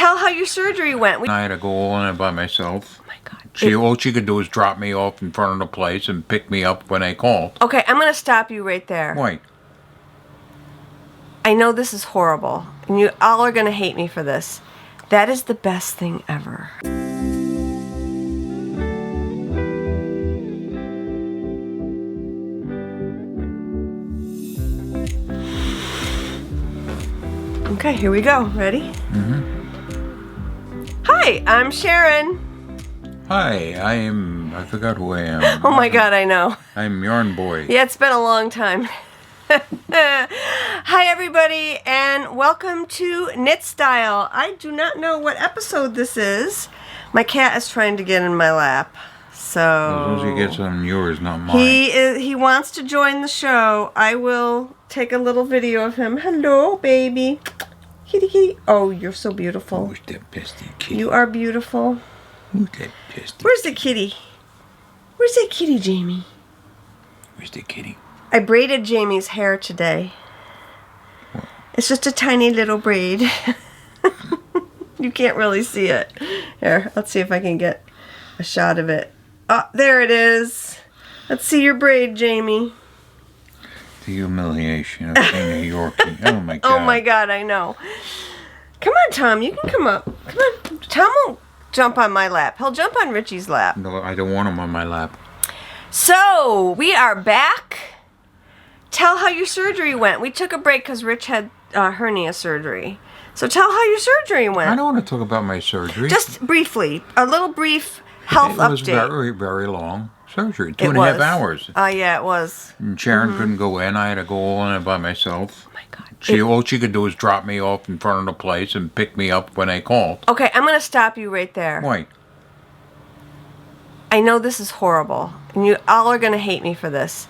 tell how your surgery went. I had to go all in it by myself. Oh my God. All she could do is drop me off in front of the place and pick me up when they called. Okay, I'm going to stop you right there. Why? I know this is horrible, and you all are going to hate me for this. That is the best thing ever. Okay, here we go. Ready? Mm-hmm. Hi, I'm Sharon. Hi, I forgot who I am. Oh my God, I know. I'm Yarn Boy. Yeah, it's been a long time. Hi everybody, and welcome to Knit Style. I do not know what episode this is. My cat is trying to get in my lap. So As long as he gets on yours, not mine. he wants to join the show. I will take a little video of him. Hello, baby. Kitty, kitty. Oh, you're so beautiful. Who's that pesty kitty? You are beautiful. Who's that pesty? Where's the kitty? Where's that kitty, Jamie? Where's the kitty? I braided Jamie's hair today. What? It's just a tiny little braid. You can't really see it. Here, let's see if I can get a shot of it. Oh, there it is. Let's see your braid, Jamie. The humiliation of being a Yorkie. Oh my God. Oh my God, I know. Come on, Tom, you can come up. Come on. Tom won't jump on my lap. He'll jump on Richie's lap. No, I don't want him on my lap. So, we are back. Tell how your surgery went. We took a break because Rich had hernia surgery. So tell how your surgery went. I don't want to talk about my surgery. Just briefly. A little brief health update. It was very, very long surgery. 2.5 hours. Yeah, it was. And Sharon couldn't go in. I had to go all in it by myself. Oh my God. All she could do is drop me off in front of the place and pick me up when they called. Okay, I'm going to stop you right there. Why? I know this is horrible, and you all are going to hate me for this.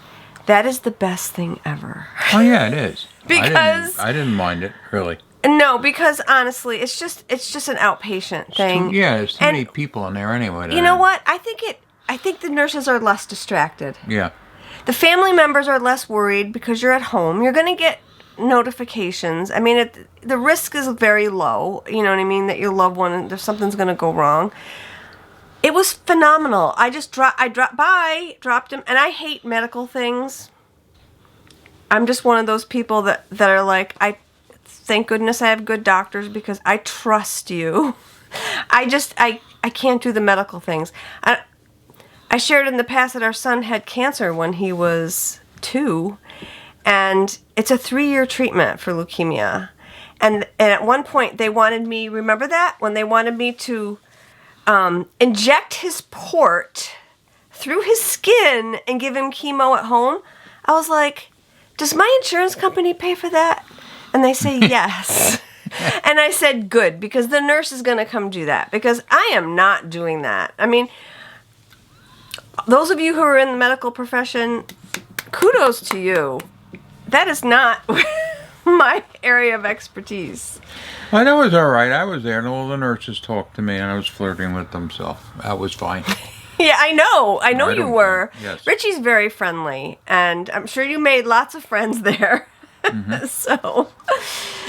That is the best thing ever. Oh yeah, it is. Because I didn't mind it really. No, because honestly, it's just an outpatient thing. There's too many people in there anyway. You know what? I think the nurses are less distracted. Yeah. The family members are less worried because you're at home. You're going to get notifications. I mean, the risk is very low. You know what I mean? That your loved one, there's something's going to go wrong. It was phenomenal. I dropped him, and I hate medical things. I'm just one of those people that are like, thank goodness I have good doctors because I trust you. I can't do the medical things. I shared in the past that our son had cancer when he was 2, and it's a 3-year treatment for leukemia. And at one point they wanted me, remember that? When they wanted me to inject his port through his skin and give him chemo at home. I was like, does my insurance company pay for that? And they say yes. And I said, good, because the nurse is going to come do that, because I am not doing that. I mean, those of you who are in the medical profession, kudos to you. That is not my area of expertise. Well, that was all right. I was there, and all the nurses talked to me, and I was flirting with them, so that was fine. Yeah, I know you were. Yes. Richie's very friendly, and I'm sure you made lots of friends there. Mm-hmm. So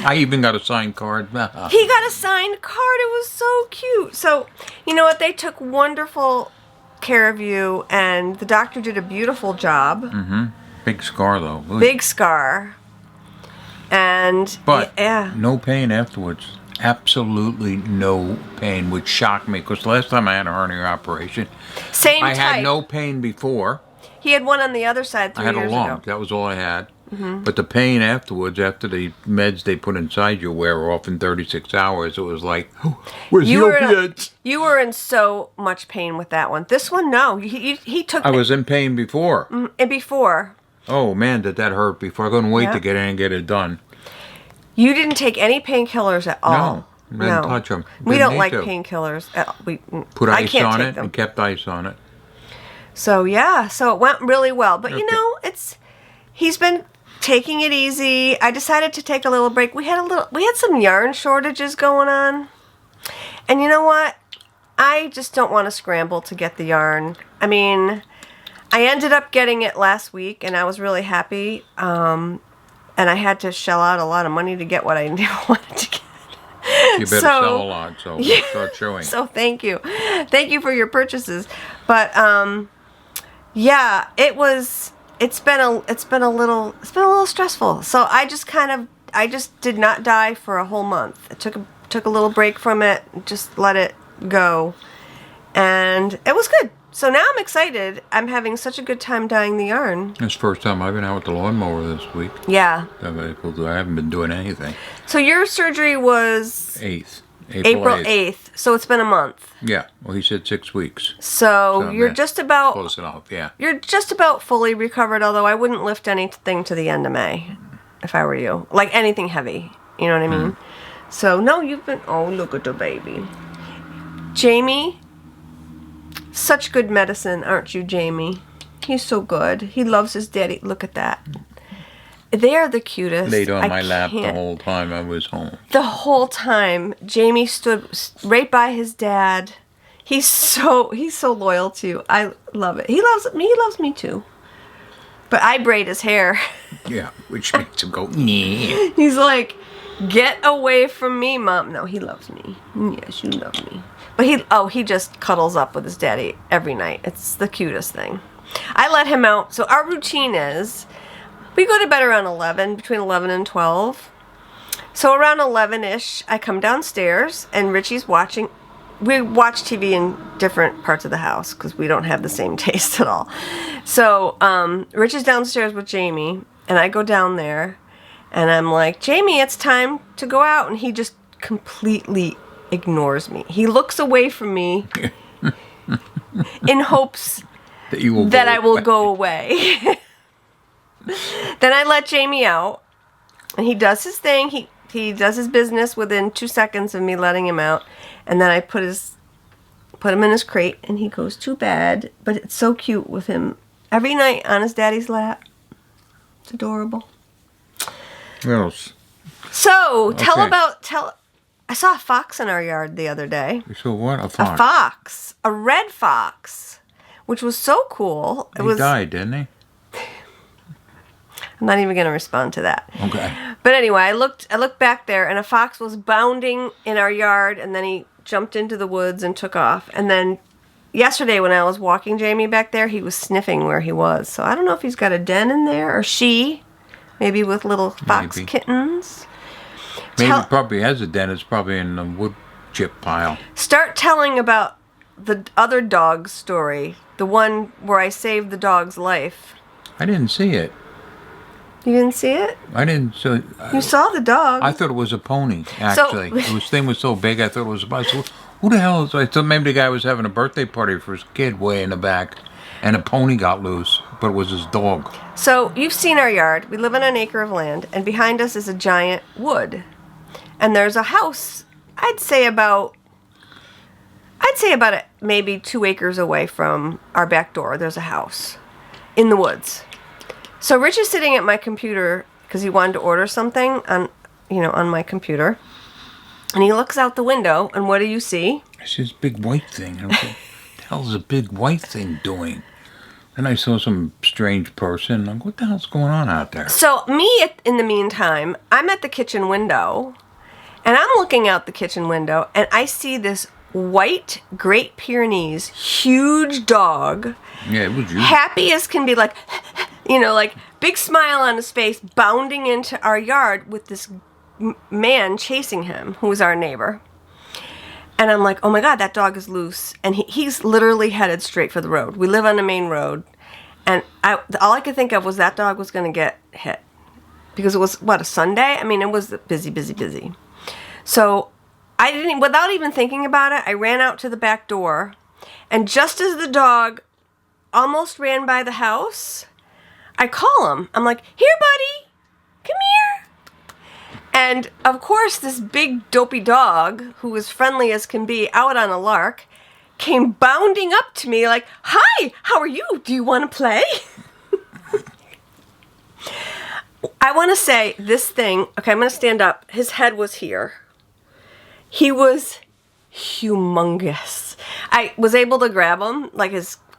I even got a signed card. He got a signed card. It was so cute. So, you know what? They took wonderful care of you, and the doctor did a beautiful job. Mm-hmm. Big scar, though. Ooh. Big scar. But yeah. No pain afterwards. Absolutely no pain, which shocked me, because last time I had a hernia operation, I had no pain before. He had one on the other side 3 years ago. I had a lump. That was all I had. Mm-hmm. But the pain afterwards, after the meds they put inside you wear off in 36 hours, it was like, where's the opiates? You were in so much pain with that one. This one, no. He took... I was in pain before. And before. Oh, man, did that hurt before. I couldn't wait to get in and get it done. You didn't take any painkillers at all. No, didn't touch them. We don't like painkillers. Put ice on it and kept ice on it. So, yeah. So it went really well. But, you know, he's been taking it easy. I decided to take a little break. We had some yarn shortages going on. And you know what? I just don't want to scramble to get the yarn. I mean, I ended up getting it last week, and I was really happy. And I had to shell out a lot of money to get what I wanted to get. You better sell a lot, so we'll start showing. So thank you for your purchases. But yeah, it's been a little stressful. So I just did not die for a whole month. I took a little break from it, just let it go, and it was good. So now I'm excited. I'm having such a good time dyeing the yarn. It's the first time I've been out with the lawnmower this week. Yeah. I haven't been doing anything. So your surgery was... April 8th. So it's been a month. Yeah. Well, he said 6 weeks. So you're just about... Close enough, yeah. You're just about fully recovered, although I wouldn't lift anything to the end of May if I were you. Like anything heavy. You know what I mean? So, no, you've been... Oh, look at the baby. Jamie... Such good medicine, aren't you, Jamie? He's so good. He loves his daddy. Look at that. They're the cutest. Laid on my lap the whole time I was home. The whole time, Jamie stood right by his dad. He's so loyal to you. I love it. He loves me too. But I braid his hair. Yeah, which makes him go, nee. He's like, get away from me, Mom. No, he loves me. Yes, you love me. But he just cuddles up with his daddy every night. It's the cutest thing. I let him out. So our routine is, we go to bed around 11, between 11 and 12. So around 11-ish, I come downstairs, and Richie's watching. We watch TV in different parts of the house because we don't have the same taste at all. So Rich is downstairs with Jamie, and I go down there, and I'm like, Jamie, it's time to go out. And he just completely ignores me. He looks away from me in hopes that I will go away. Then I let Jamie out, and he does his thing. He does his business within 2 seconds of me letting him out, and then I put him in his crate, and he goes to bed. But it's so cute with him every night on his daddy's lap. It's adorable. Yes. So tell. I saw a fox in our yard the other day. You saw what? A fox? A fox. A red fox. Which was so cool. He died, didn't he? I'm not even going to respond to that. Okay. But anyway, I looked back there, and a fox was bounding in our yard, and then he jumped into the woods and took off. And then yesterday when I was walking Jamie back there, he was sniffing where he was. So I don't know if he's got a den in there, or she, maybe with little fox kittens. Maybe he probably has a den. It's probably in the wood chip pile. Start telling about the other dog's story. The one where I saved the dog's life. I didn't see it. You didn't see it? I didn't see it. You saw the dog. I thought it was a pony, actually. This thing was so big, I thought it was a pony. So who the hell is... I thought maybe the guy was having a birthday party for his kid way in the back, and a pony got loose, but it was his dog. So you've seen our yard. We live on an acre of land, and behind us is a giant wood. And there's a house, I'd say about maybe 2 acres away from our back door. There's a house in the woods. So Rich is sitting at my computer because he wanted to order something on my computer. And he looks out the window, and what do you see? I see this big white thing. And I was like, what the hell is a big white thing doing? And I saw some strange person. I'm like, what the hell's going on out there? So in the meantime, I'm at the kitchen window. And I'm looking out the kitchen window, and I see this white Great Pyrenees, huge dog. Yeah, it was you. Happy as can be, like, like big smile on his face, bounding into our yard with this man chasing him, who was our neighbor. And I'm like, oh my God, that dog is loose. And he's literally headed straight for the road. We live on the main road. And all I could think of was that dog was going to get hit. Because it was, a Sunday? I mean, it was busy, busy, busy. So without even thinking about it, I ran out to the back door, and just as the dog almost ran by the house, I call him. I'm like, here, buddy, come here. And of course, this big dopey dog, who was friendly as can be, out on a lark, came bounding up to me like, hi, how are you? Do you want to play? I want to say this thing, okay, I'm going to stand up. His head was here. He was humongous. I was able to grab him,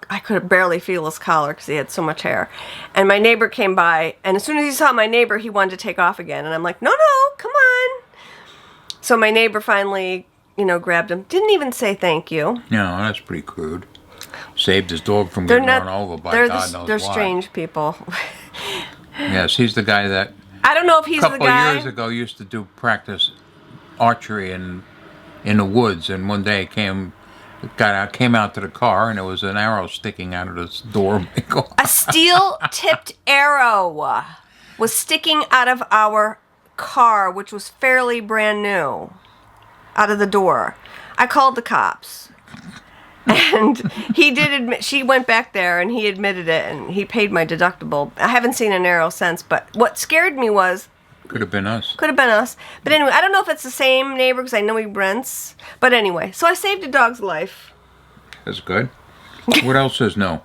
I could barely feel his collar because he had so much hair. And my neighbor came by, and as soon as he saw my neighbor, he wanted to take off again. And I'm like, no, come on. So my neighbor finally, grabbed him. Didn't even say thank you. No, that's pretty crude. Saved his dog from getting run over by God knows They're what. strange people. Yes, he's the guy that I don't know if he's the guy. A couple of years ago used to do practice archery in the woods, and one day came out to the car, and there was an arrow sticking out of the door. A steel-tipped arrow was sticking out of our car, which was fairly brand new, out of the door. I called the cops. And he did admit, she went back there and he admitted it and he paid my deductible. I haven't seen an arrow since, but what scared me was... Could have been us. Could have been us. But anyway, I don't know if it's the same neighbor because I know he rents. But anyway, so I saved a dog's life. That's good. What else is no?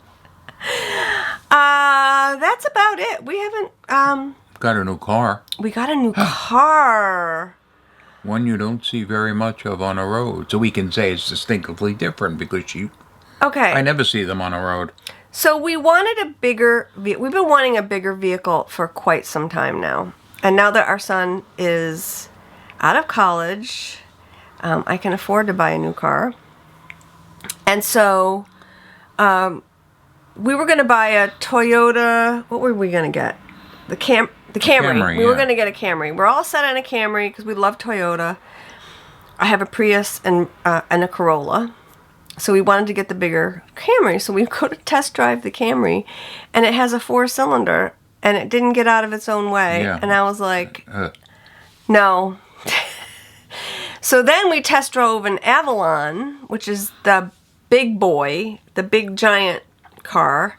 That's about it. We haven't... Got a new car. We got a new car. One you don't see very much of on the road. So we can say it's distinctively different because Okay. I never see them on the road. So we've been wanting a bigger vehicle for quite some time now. And now that our son is out of college, I can afford to buy a new car. And so we were going to buy a Toyota. What were we going to get? The Camry. We were going to get a Camry. We're all set on a Camry because we love Toyota. I have a Prius and a Corolla. So we wanted to get the bigger Camry. So we go to test drive the Camry, and it has a 4-cylinder, and it didn't get out of its own way. Yeah. And I was like, no. So then we test drove an Avalon, which is the big boy, the big giant car.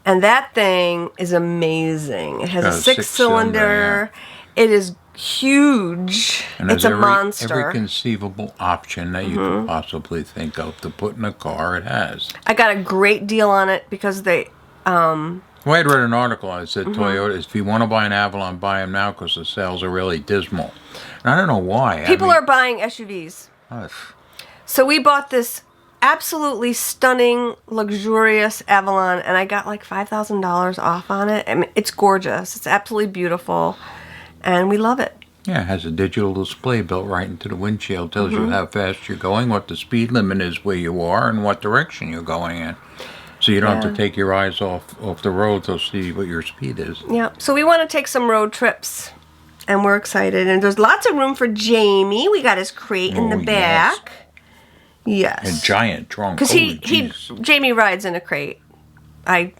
And that thing is amazing. It has a 6-cylinder. Yeah. It is huge. And it's a monster. Every conceivable option that you could possibly think of to put in a car, it has. I got a great deal on it because they... Well, I had read an article that said Toyota, if you want to buy an Avalon, buy them now because the sales are really dismal. And I don't know why. People are buying SUVs. So we bought this absolutely stunning, luxurious Avalon, and I got like $5,000 off on it. I mean, it's gorgeous. It's absolutely beautiful, and we love it. Yeah, it has a digital display built right into the windshield. Tells you how fast you're going, what the speed limit is where you are, and what direction you're going in. So you don't have to take your eyes off the road to see what your speed is. Yeah, so we want to take some road trips, and we're excited. And there's lots of room for Jamie. We got his crate in the back. Yes. A giant trunk. Because Jamie rides in a crate. I'm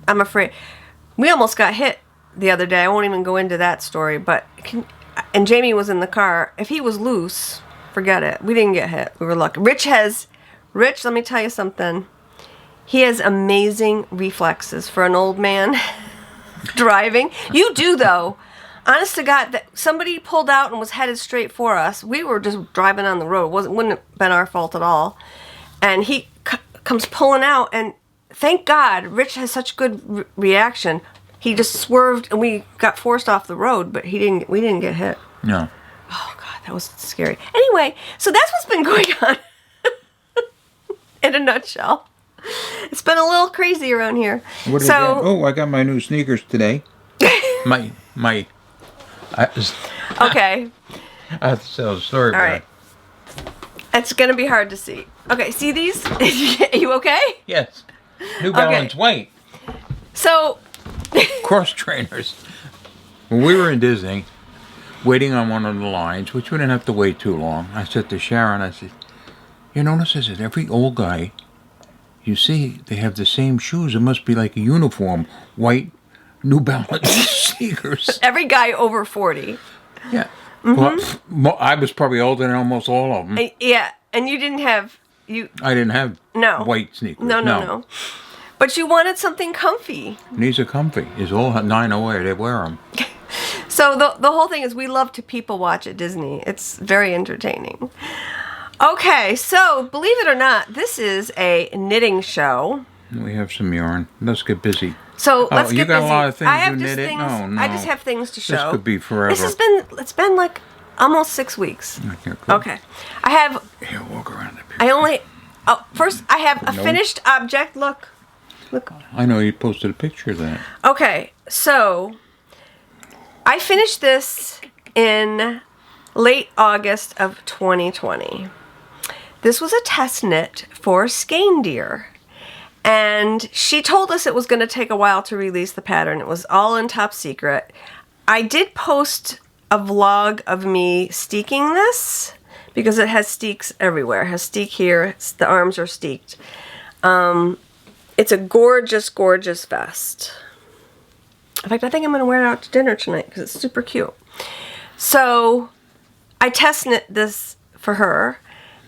afraid. We almost got hit the other day. I won't even go into that story, and Jamie was in the car. If he was loose, forget it. We didn't get hit. We were lucky. Rich, let me tell you something. He has amazing reflexes for an old man driving. You do, though. Honest to God, that somebody pulled out and was headed straight for us. We were just driving on the road. Wouldn't have been our fault at all. And he comes pulling out, and thank God, Rich has such good reaction. He just swerved, and we got forced off the road, but we didn't get hit. No. Oh God, that was scary. Anyway, so that's what's been going on in a nutshell. It's been a little crazy around here. What did I got my new sneakers today. Okay. I'm so sorry. All right. It's going to be hard to see. Okay, see these? Are you okay? Yes. New Balance white. So. Cross trainers. When we were in Disney, waiting on one of the lines, which we didn't have to wait too long, I said to Sharon, I said, you notice I said, every old guy, you see, they have the same shoes. It must be like a uniform. White New Balance sneakers. Every guy over 40. Yeah. Well, I was probably older than almost all of them. Yeah, and you didn't have... I didn't have white sneakers. No. But you wanted something comfy. And these are comfy. It's all 908. They wear them. So the whole thing is we love to people watch at Disney. It's very entertaining. Okay, so believe it or not, this is a knitting show. We have some yarn. Let's get busy. So let's get busy. You got a lot of things I have you knit it? No. I just have things to show. This could be forever. It's been like almost 6 weeks. Okay. I have... Here, walk around the picture. First, I have a finished object. Look. I know you posted a picture of that. Okay, so I finished this in late August of 2020. This was a test knit for Skein Deer. And she told us it was going to take a while to release the pattern. It was all in top secret. I did post a vlog of me steeking this because it has steeks everywhere. It has steek here. The arms are steeked. It's a gorgeous, gorgeous vest. In fact, I think I'm going to wear it out to dinner tonight because it's super cute. So I test knit this for her.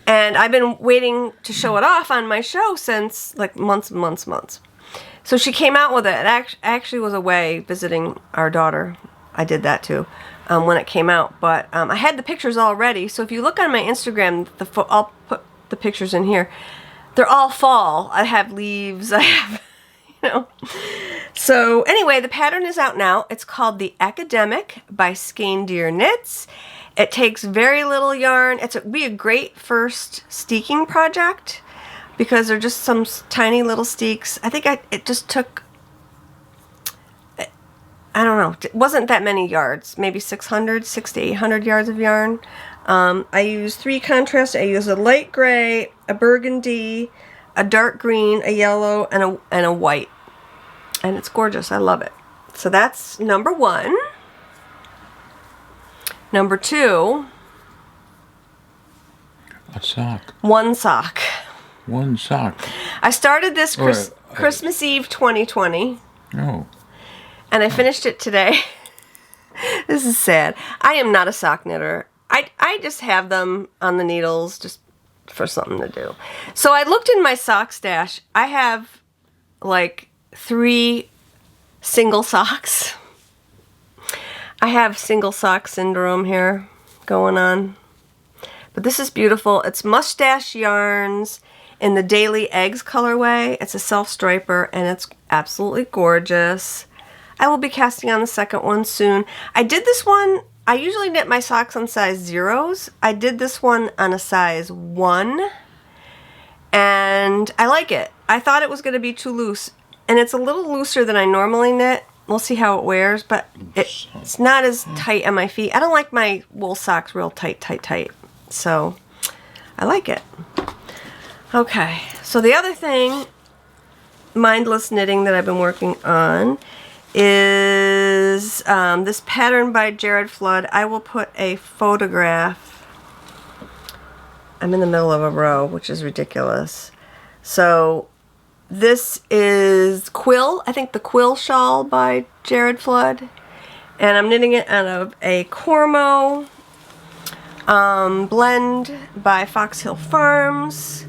And I've been waiting to show it off on my show since like months and months and months. So she came out with it. I actually was away visiting our daughter. I did that too when it came out. But I had the pictures already. So if you look on my Instagram, I'll put the pictures in here. They're all fall. I have leaves. I have, you know. So anyway, the pattern is out now. It's called The Academic by Skein Deer Knits. It takes very little yarn. It'd be a great first steeking project because they're just some tiny little steeks. I think it just took, I don't know, it wasn't that many yards, maybe 600 to 800 yards of yarn. I use 3 contrasts. I use a light gray, a burgundy, a dark green, a yellow, and a white. And it's gorgeous. I love it. So that's number 1. Number 2. A sock. 1 sock. 1 sock. I started this Christmas Eve 2020. Oh. And I finished it today. This is sad. I am not a sock knitter. I just have them on the needles just for something to do. So I looked in my sock stash. I have like 3 single socks. I have single sock syndrome here going on. But this is beautiful. It's Mustache Yarns in the Daily Eggs colorway. It's a self-striper and it's absolutely gorgeous. I will be casting on the second one soon. I did this one, I usually knit my socks on size 0s. I did this one on a size 1 and I like it. I thought it was going to be too loose and it's a little looser than I normally knit. We'll see how it wears, but it's not as tight on my feet. I don't like my wool socks real tight. So I like it. Okay, so the other thing, mindless knitting that I've been working on is this pattern by Jared Flood. I will put a photograph. I'm in the middle of a row, which is ridiculous. So this is Quill, I think the Quill Shawl by Jared Flood. And I'm knitting it out of a Cormo blend by Fox Hill Farms.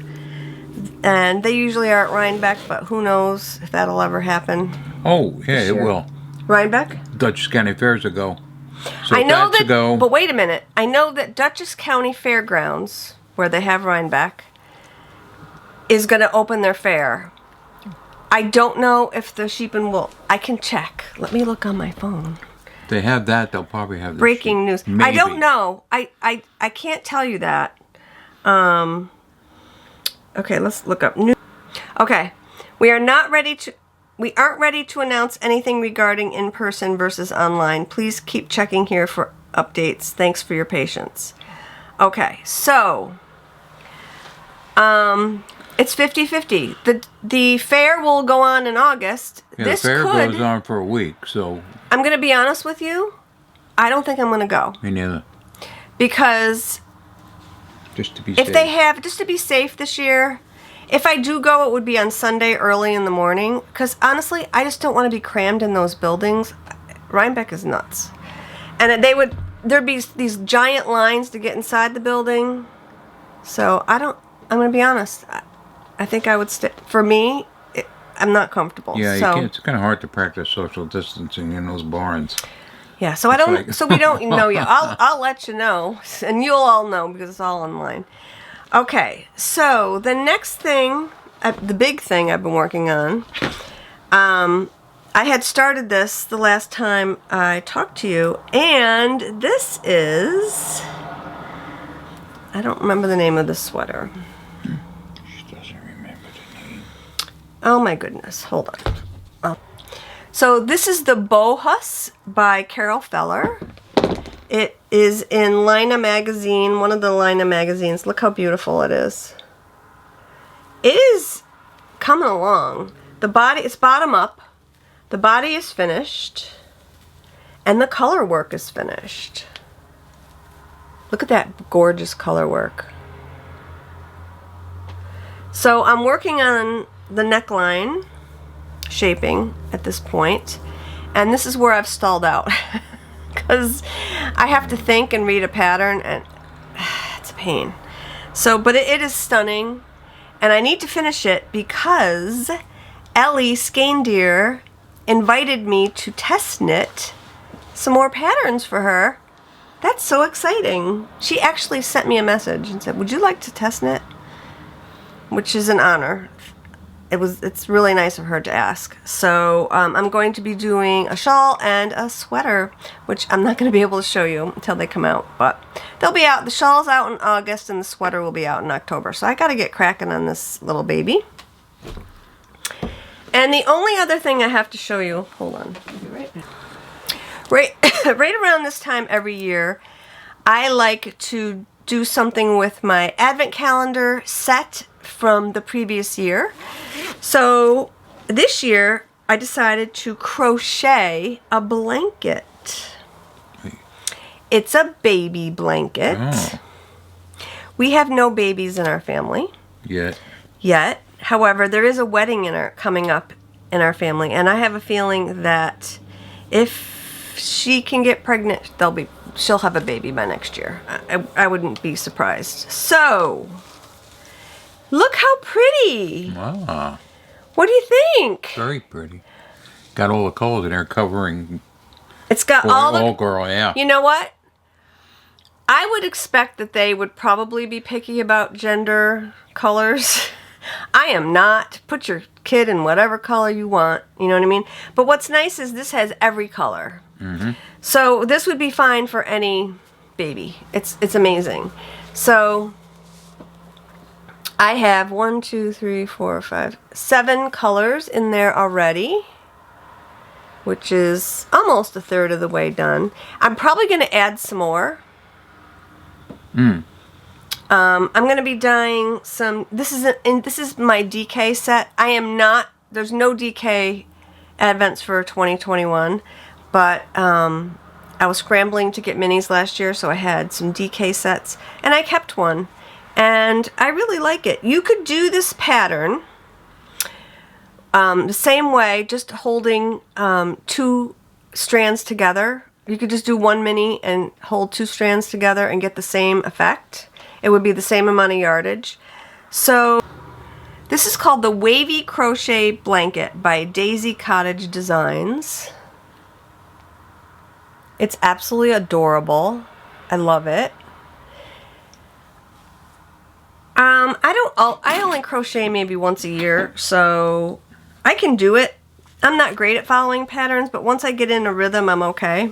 And they usually are at Rhinebeck, but who knows if that'll ever happen. Oh, yeah, it will. Rhinebeck? Dutchess County Fairs ago. So I know that's that, but wait a minute. I know that Dutchess County Fairgrounds, where they have Rhinebeck, is going to open their fair. I don't know if the sheep and wool. I can check. Let me look on my phone. They have that. They'll probably have the breaking news. Maybe. I don't know. I can't tell you that. Okay, let's look up news. Okay, we aren't ready to announce anything regarding in-person versus online. Please keep checking here for updates. Thanks for your patience. Okay, so it's 50-50. The fair will go on in August. Yeah, the fair goes on for a week, so I'm going to be honest with you. I don't think I'm going to go. Me neither. Because just to be safe. Just to be safe this year, if I do go, it would be on Sunday early in the morning. Because honestly, I just don't want to be crammed in those buildings. Rhinebeck is nuts. And there'd be these giant lines to get inside the building. So I'm going to be honest. I think I would stay. For me, I'm not comfortable. Yeah, so, it's kind of hard to practice social distancing in those barns. Yeah, so so we don't know yet. I'll let you know, and you'll all know because it's all online. Okay, so the next thing, the big thing I've been working on, I had started this the last time I talked to you, and this is, I don't remember the name of the sweater. She doesn't remember the name. Oh my goodness, hold on. So this is the Bohus by Carol Feller. It is in Lina magazine, one of the Lina magazines. Look how beautiful it is. It is coming along. The body, it's bottom up. The body is finished. And the color work is finished. Look at that gorgeous color work. So I'm working on the neckline shaping at this point. And this is where I've stalled out. Because I have to think and read a pattern, and it's a pain. So, but it is stunning. And I need to finish it because Ellie Skandir invited me to test knit some more patterns for her. That's so exciting. She actually sent me a message and said, would you like to test knit? Which is an honor. It's really nice of her to ask. So I'm going to be doing a shawl and a sweater, which I'm not going to be able to show you until they come out, but they'll be out. The shawl's out in August and the sweater will be out in October. So I got to get cracking on this little baby. And the only other thing I have to show you, hold on, I'll be right back. Right around this time every year, I like to do something with my advent calendar set from the previous year. So this year I decided to crochet a blanket. It's a baby blanket. Oh. We have no babies in our family. Yet. However, there is a wedding coming up in our family, and I have a feeling that if she can get pregnant, she'll have a baby by next year. I wouldn't be surprised. So, look how pretty. Wow. What do you think? Very pretty. Got all the colors in there covering. It's got all the... All girl, yeah. You know what? I would expect that they would probably be picky about gender colors. I am not. Put your kid in whatever color you want. You know what I mean? But what's nice is this has every color. Mm-hmm. So this would be fine for any baby. It's amazing. So I have 1, 2, 3, 4, 5, 7 colors in there already, which is almost a third of the way done. I'm probably going to add some more. I'm going to be dyeing some. This is my DK set. I am not. There's no DK advents for 2021, but I was scrambling to get minis last year, so I had some DK sets, and I kept one, and I really like it. You could do this pattern the same way, just holding 2 strands together. You could just do 1 mini and hold 2 strands together and get the same effect. It would be the same amount of yardage. So this is called the Wavy Crochet Blanket by Daisy Cottage Designs. It's absolutely adorable. I love it. I only crochet maybe once a year, so I can do it. I'm not great at following patterns, but once I get in a rhythm, I'm okay.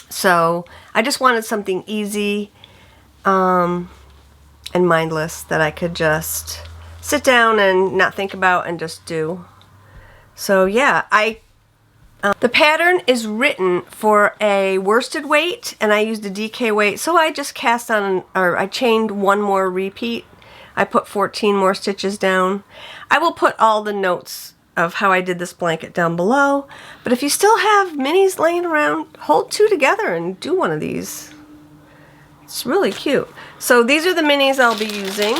So I just wanted something easy and mindless that I could just sit down and not think about and just do. So yeah, the pattern is written for a worsted weight, and I used a DK weight, so I just cast on, or I chained 1 more repeat. I put 14 more stitches down. I will put all the notes of how I did this blanket down below, but if you still have minis laying around, hold 2 together and do one of these. It's really cute. So these are the minis I'll be using.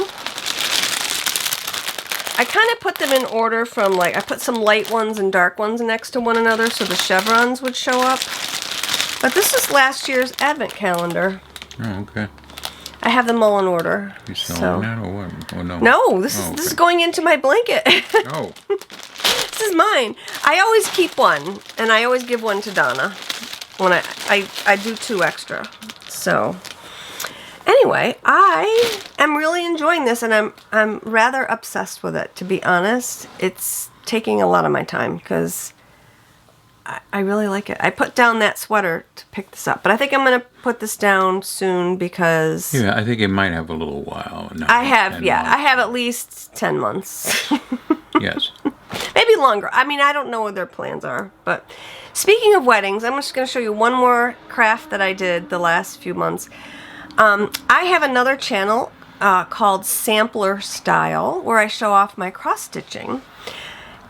I kind of put them in order from, I put some light ones and dark ones next to one another so the chevrons would show up. But this is last year's advent calendar. Oh, okay. I have them all in order. You selling that or what? Oh, no. No, this is going into my blanket. Oh. This is mine. I always keep one, and I always give one to Donna when I do 2 extra. So anyway, I am really enjoying this, and I'm rather obsessed with it, to be honest. It's taking a lot of my time because I really like it. I put down that sweater to pick this up, but I think I'm going to put this down soon because... Yeah, I think it might have a little while. I have at least 10 months. Yes. Maybe longer. I mean, I don't know what their plans are. But speaking of weddings, I'm just going to show you one more craft that I did the last few months. I have another channel called Sampler Style, where I show off my cross stitching.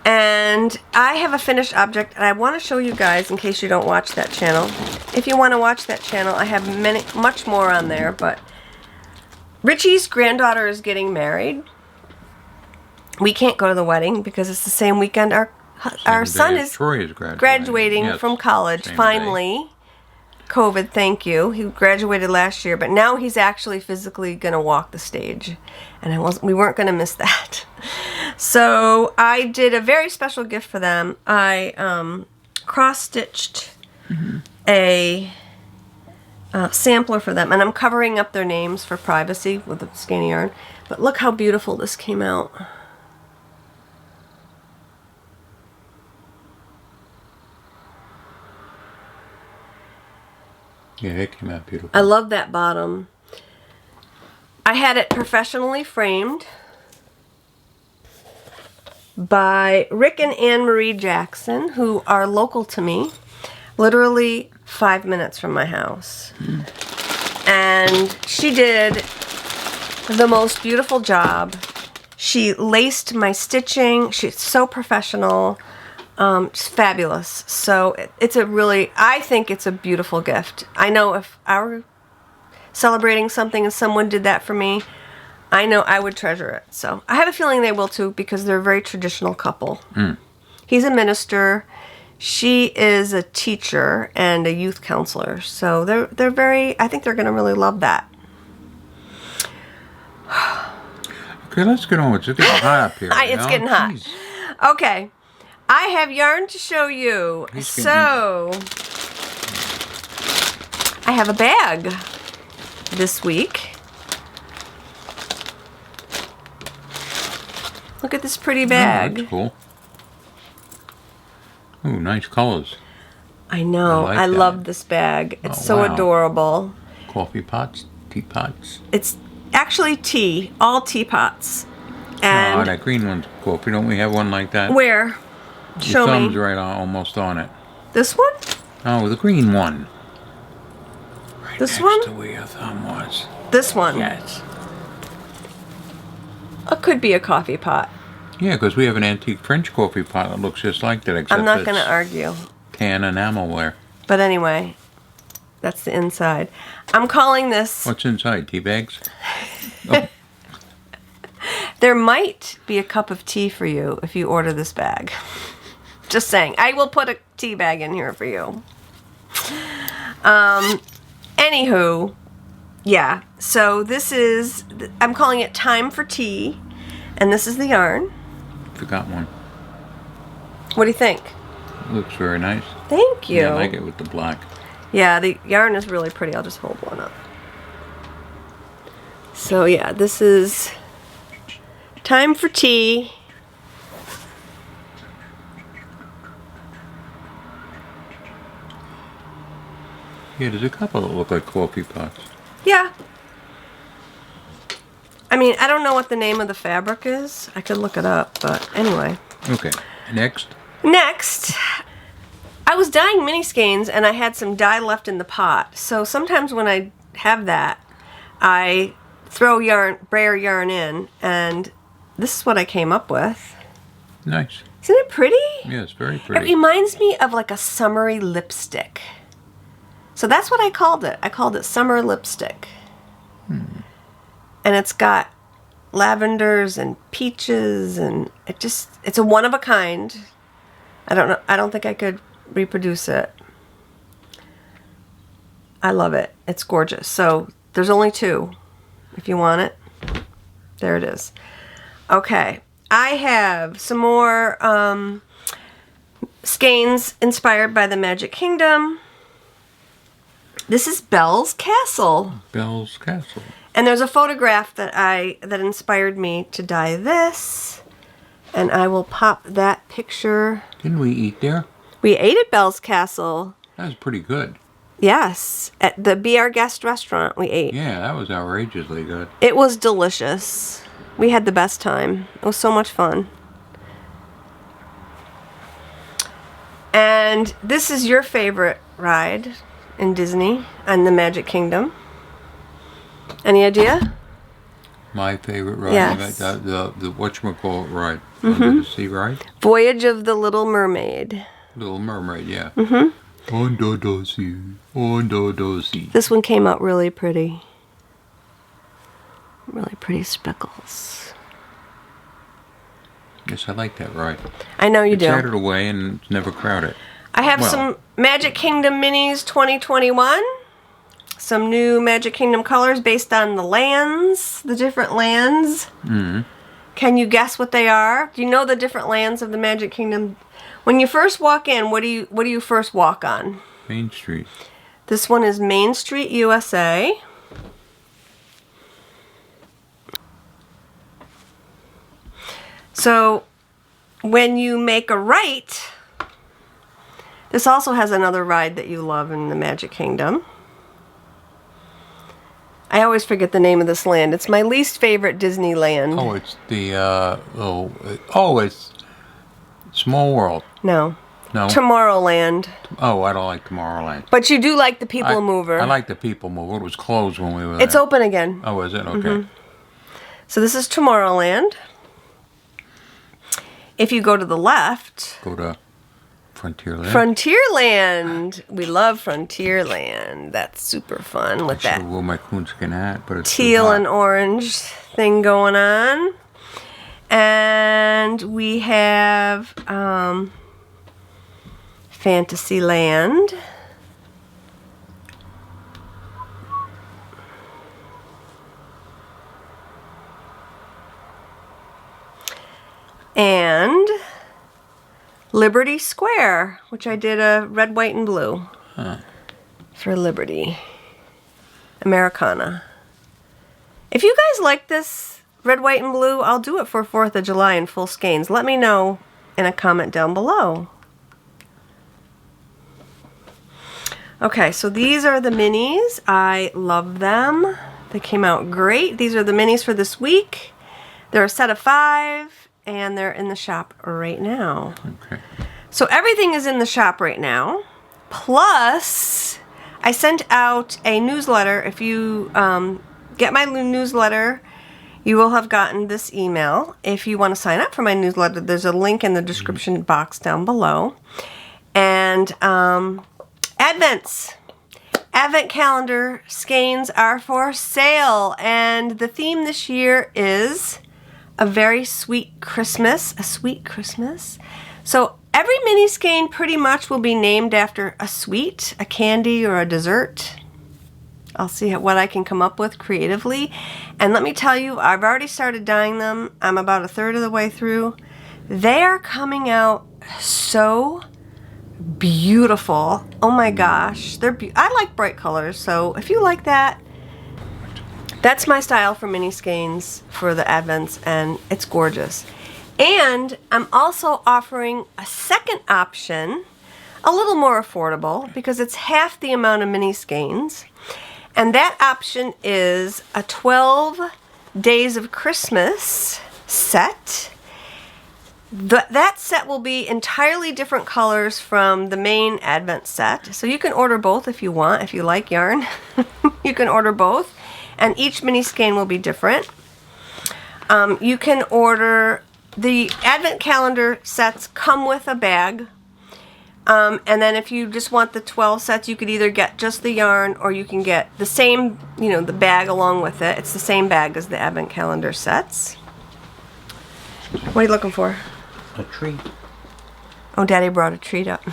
And I have a finished object, and I want to show you guys in case you don't watch that channel. If you want to watch that channel, I have much more on there. But Richie's granddaughter is getting married. We can't go to the wedding because it's the same weekend our son is Troy is graduating yes, from college. Finally. Day. COVID, thank you. He graduated last year, but now he's actually physically going to walk the stage, and we weren't going to miss that. So I did a very special gift for them. I cross-stitched a sampler for them, and I'm covering up their names for privacy with the skein yarn. But look how beautiful this came out. Yeah, it came out beautiful. I love that bottom. I had it professionally framed by Rick and Anne Marie Jackson, who are local to me, literally 5 minutes from my house. And she did the most beautiful job. She laced my stitching. She's so professional. It's fabulous. So it's a really, I think it's a beautiful gift. I know if I were celebrating something and someone did that for me, I know I would treasure it. So I have a feeling they will too, because they're a very traditional couple. He's a minister. She is a teacher and a youth counselor. So they're very, I think they're going to really love that. Okay, let's get on. It's getting hot up here. It's getting hot. Jeez. Okay. I have yarn to show you. So, I have a bag this week. Look at this pretty bag. Oh, that's cool. Ooh, nice colors. I know. I love this bag. It's so adorable. Coffee pots, teapots. It's actually tea, all teapots. And that green one's coffee. Don't we have one like that? Where? Your thumb's right almost on it. This one? Oh, the green one. Right this next one? to where your thumb was. This one? Yes. It could be a coffee pot. Yeah, because we have an antique French coffee pot that looks just like that, except I'm not going to argue. Tan enamelware. But anyway, that's the inside. I'm calling this... What's inside? Tea bags? Oh. There might be a cup of tea for you if you order this bag. Just saying. I will put a tea bag in here for you. Anywho, yeah. So this is, I'm calling it Time for Tea. And this is the yarn. Forgot one. What do you think? Looks very nice. Thank you. Yeah, I like it with the black. Yeah, the yarn is really pretty. I'll just hold one up. So yeah, this is Time for Tea. Yeah, there's a couple that look like coffee pots. Yeah. I mean, I don't know what the name of the fabric is. I could look it up, but anyway. Okay, next. Next, I was dyeing mini skeins and I had some dye left in the pot. So sometimes when I have that, I throw brayer yarn in, and this is what I came up with. Nice. Isn't it pretty? Yeah, it's very pretty. It reminds me of like a summery lipstick. So that's what I called it. I called it Summer Lipstick. And it's got lavenders and peaches, and it's a one of a kind. I don't know. I don't think I could reproduce it. I love it. It's gorgeous. So there's only 2 if you want it. There it is. Okay. I have some more skeins inspired by the Magic Kingdom. This is Belle's Castle. Belle's Castle. And there's a photograph that inspired me to dye this. And I will pop that picture. Didn't we eat there? We ate at Belle's Castle. That was pretty good. Yes. At the Be Our Guest restaurant we ate. Yeah, that was outrageously good. It was delicious. We had the best time. It was so much fun. And this is your favorite ride in Disney and the Magic Kingdom. Any idea? My favorite ride. Yes. The whatchamacallit ride. Under the sea ride? Voyage of the Little Mermaid. Little Mermaid, yeah. Mm-hmm. Under the sea. Under the sea. This one came out really pretty. Really pretty speckles. Yes, I like that ride. I know you It's do. out of the way and it's never crowded. I have some Magic Kingdom Minis 2021. Some new Magic Kingdom colors based on the lands, the different lands. Mm-hmm. Can you guess what they are? Do you know the different lands of the Magic Kingdom? When you first walk in, what do you first walk on? Main Street. This one is Main Street, USA. So when you make a right, this also has another ride that you love in the Magic Kingdom. I always forget the name of this land. It's my least favorite Disneyland. Oh, it's the, it's Small World. No. No? Tomorrowland. Oh, I don't like Tomorrowland. But you do like the People Mover. I like the People Mover. It was closed when we were It's there. open again. Oh, is it? Okay. So this is Tomorrowland. If you go to the left, Go to Frontierland. Frontierland. We love Frontierland. That's super fun with I that should wear my coonskin hat, but it's too teal hot. and orange thing going on. And we have Fantasyland. And Liberty Square, which I did a red, white, and blue for Liberty. Americana. If you guys like this red, white, and blue, I'll do it for 4th of July in full skeins. Let me know in a comment down below. Okay, so these are the minis. I love them. They came out great. These are the minis for this week. They're a set of 5. And they're in the shop right now. Okay. So everything is in the shop right now. Plus, I sent out a newsletter. If you get my newsletter, you will have gotten this email. If you want to sign up for my newsletter, there's a link in the description box down below. And Advents. Advent calendar skeins are for sale. And the theme this year is a very sweet Christmas. A sweet Christmas. So every mini skein pretty much will be named after a sweet, a candy, or a dessert. I'll see what I can come up with creatively. And let me tell you, I've already started dyeing them. I'm about 1/3 of the way through. They are coming out so beautiful. Oh my gosh. I like bright colors, so if you like that, that's my style for mini skeins for the Advents, and it's gorgeous. And I'm also offering a second option, a little more affordable, because it's half the amount of mini skeins. And that option is a 12 Days of Christmas set. That set will be entirely different colors from the main Advent set. So you can order both if you want, if you like yarn. You can order both. And each mini skein will be different. You can order, the Advent calendar sets come with a bag. And then if you just want the 12 sets, you could either get just the yarn or you can get the same, the bag along with it. It's the same bag as the Advent calendar sets. What are you looking for? A treat. Oh, Daddy brought a treat up.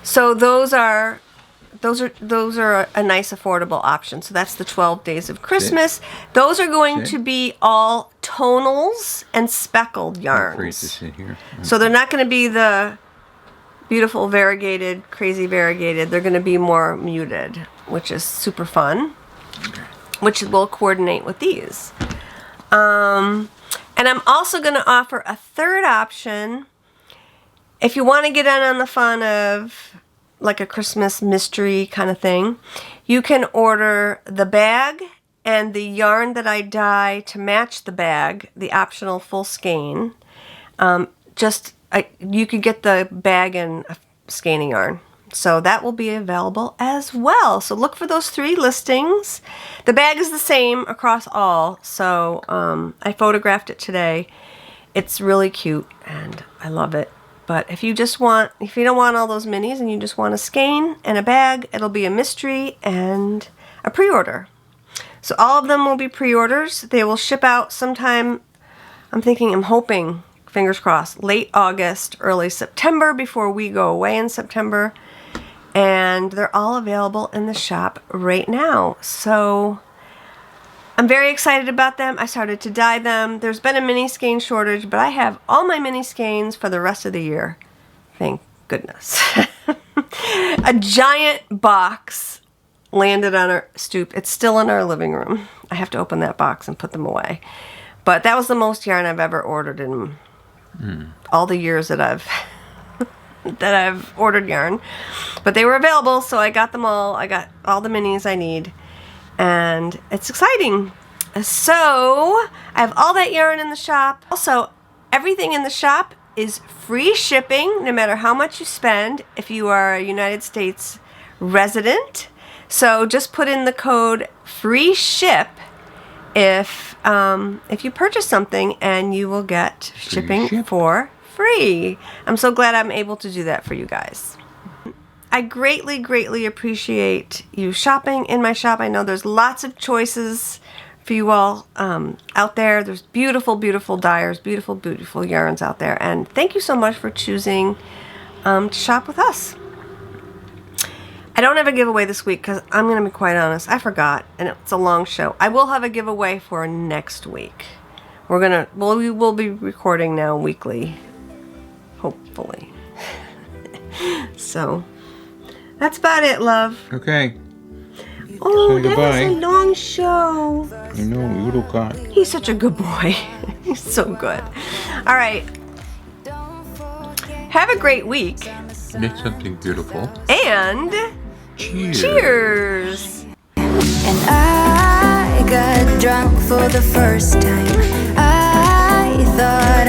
So those are a nice affordable option. So that's the 12 Days of Christmas. Those are going to be all tonals and speckled yarns. Great to sit here. So they're not going to be the beautiful variegated, crazy variegated. They're going to be more muted, which is super fun, which will coordinate with these. And I'm also going to offer a third option. If you want to get in on the fun of like a Christmas mystery kind of thing, you can order the bag and the yarn that I dye to match the bag, the optional full skein, just you could get the bag and a skein yarn. So that will be available as well. So look for those 3 listings. The bag is the same across all. So I photographed it today. It's really cute and I love it. But if you don't want all those minis and you just want a skein and a bag, it'll be a mystery and a pre-order. So all of them will be pre-orders. They will ship out sometime, I'm hoping, fingers crossed, late August, early September, before we go away in September. And they're all available in the shop right now. So I'm very excited about them. I started to dye them. There's been a mini skein shortage, but I have all my mini skeins for the rest of the year. Thank goodness. A giant box landed on our stoop. It's still in our living room. I have to open that box and put them away. But that was the most yarn I've ever ordered in all the years that I've ordered yarn. But they were available, so I got them all. I got all the minis I need. And it's exciting. So I have all that yarn in the shop. Also, everything in the shop is free shipping, no matter how much you spend, if you are a United States resident. So just put in the code FREESHIP if you purchase something, and you will get shipping for free. I'm so glad I'm able to do that for you guys. I greatly, greatly appreciate you shopping in my shop. I know there's lots of choices for you all out there. There's beautiful, beautiful dyers, beautiful, beautiful yarns out there. And thank you so much for choosing to shop with us. I don't have a giveaway this week because I'm going to be quite honest, I forgot, and it's a long show. I will have a giveaway for next week. We will be recording now weekly, hopefully. So that's about it, love. Okay. Oh, Say that goodbye. was a long show. I know, little cat. He's such a good boy. He's so good. All right. Have a great week. Knit something beautiful. And Cheers. cheers. And I got drunk for the first time. I thought